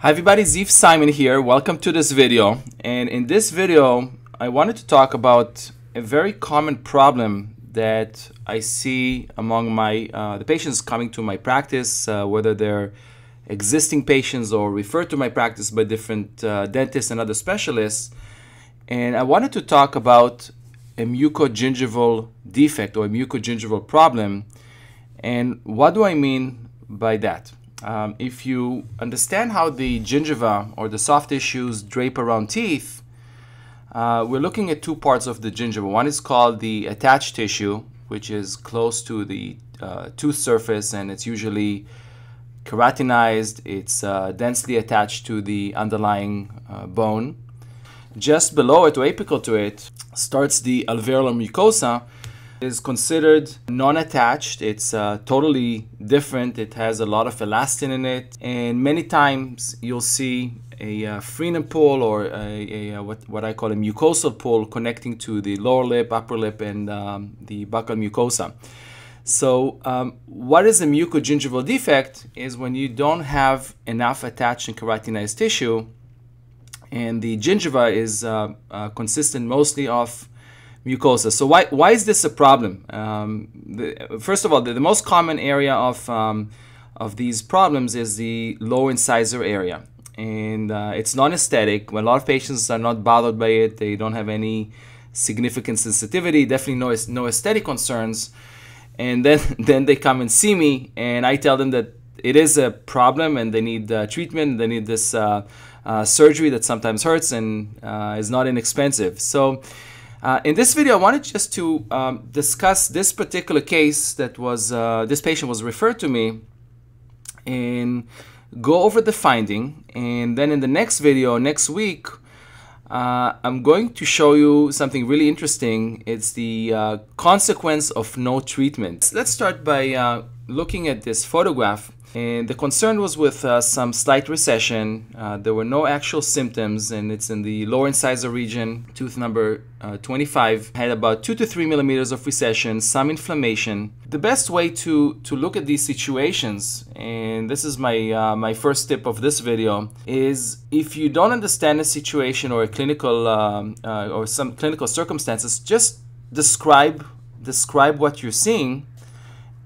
Hi everybody, Ziv Simon here. Welcome to this video. And in this video, I wanted to talk about a very common problem that I see among the patients coming to my practice, whether they're existing patients or referred to my practice by different dentists and other specialists. And I wanted to talk about a mucogingival defect or a mucogingival problem. And what do I mean by that? If you understand how the gingiva or the soft tissues drape around teeth, we're looking at two parts of the gingiva. One is called the attached tissue, which is close to the tooth surface, and it's usually keratinized. It's densely attached to the underlying bone. Just below it, or apical to it, starts the alveolar mucosa. Is considered non-attached. It's totally different. It has a lot of elastin in it, and many times you'll see a Frenum pool or what I call a mucosal pool connecting to the lower lip, upper lip, and the buccal mucosa. So what is a mucogingival defect is when you don't have enough attached and keratinized tissue, and the gingiva is consistent mostly of mucosa. So why is this a problem? First of all, the most common area of these problems is the lower incisor area, and it's non-aesthetic. When a lot of patients are not bothered by it, they don't have any significant sensitivity, definitely no aesthetic concerns, and then they come and see me, and I tell them that it is a problem and they need treatment. They need this surgery that sometimes hurts and is not inexpensive. So in this video, I wanted just to discuss this particular case that was, this patient was referred to me, and go over the finding. And then in the next video, next week, I'm going to show you something really interesting. It's the consequence of no treatment. Let's start by looking at this photograph. And the concern was with some slight recession. There were no actual symptoms, and it's in the lower incisor region. Tooth number 25 had about 2 to 3 millimeters of recession, some inflammation. The best way to look at these situations, and this is my first tip of this video, is if you don't understand a situation or a clinical or some clinical circumstances, just describe what you're seeing.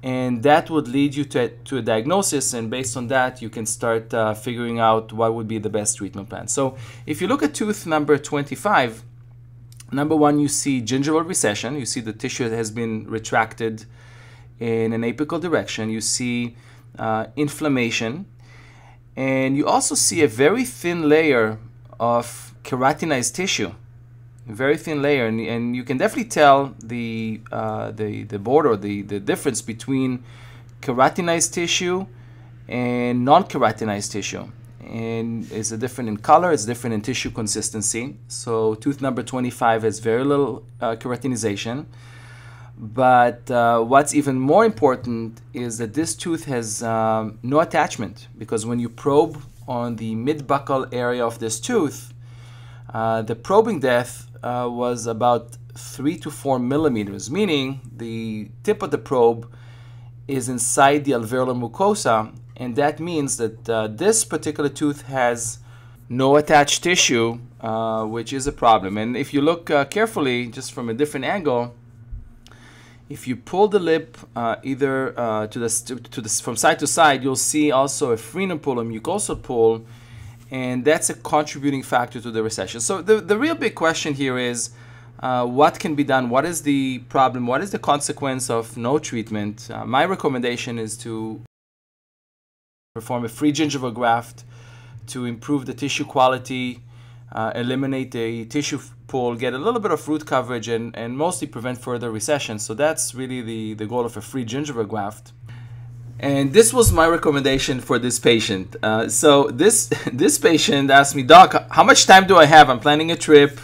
And that would lead you to a diagnosis, and based on that, you can start figuring out what would be the best treatment plan. So if you look at tooth number 25, number one, you see gingival recession. You see the tissue that has been retracted in an apical direction. You see inflammation, and you also see a very thin layer of keratinized tissue. Very thin layer, and you can definitely tell the border, the difference between keratinized tissue and non-keratinized tissue, and it's different in color, it's different in tissue consistency. So tooth number 25 has very little keratinization, but what's even more important is that this tooth has no attachment, because when you probe on the mid-buccal area of this tooth, the probing depth was about 3 to 4 millimeters, meaning the tip of the probe is inside the alveolar mucosa, and that means that this particular tooth has no attached tissue, which is a problem. And if you look carefully, just from a different angle, if you pull the lip either from side to side, you'll see also a Frenum pool, a mucosal pool, and that's a contributing factor to the recession. So the real big question here is what can be done? What is the problem? What is the consequence of no treatment? My recommendation is to perform a free gingival graft to improve the tissue quality, eliminate the tissue pool, get a little bit of root coverage, and mostly prevent further recession. So that's really the goal of a free gingival graft. And this was my recommendation for this patient. So this patient asked me, "Doc, how much time do I have? I'm planning a trip.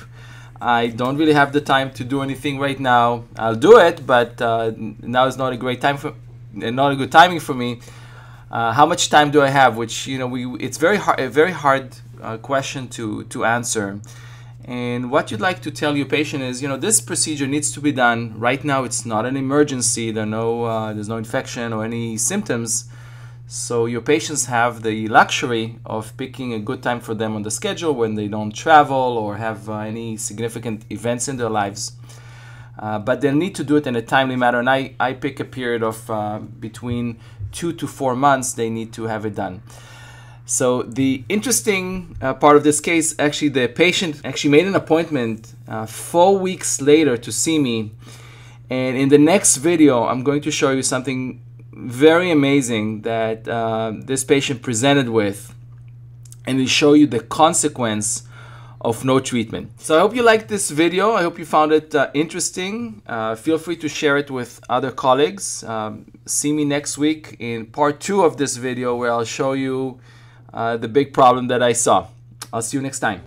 I don't really have the time to do anything right now. I'll do it, but now is not a great time not a good timing for me. How much time do I have?" Which, you know, it's a very hard question to answer. And what you'd like to tell your patient is, you know, this procedure needs to be done right now. It's not an emergency. There's no infection or any symptoms. So your patients have the luxury of picking a good time for them on the schedule when they don't travel or have any significant events in their lives. But they'll need to do it in a timely manner, and I pick a period of between 2 to 4 months they need to have it done. So the interesting part of this case, actually the patient actually made an appointment 4 weeks later to see me, and in the next video I'm going to show you something very amazing that this patient presented with, and will show you the consequence of no treatment. So I hope you liked this video. I hope you found it interesting. Feel free to share it with other colleagues. See me next week in part 2 of this video, where I'll show you the big problem that I saw. I'll see you next time.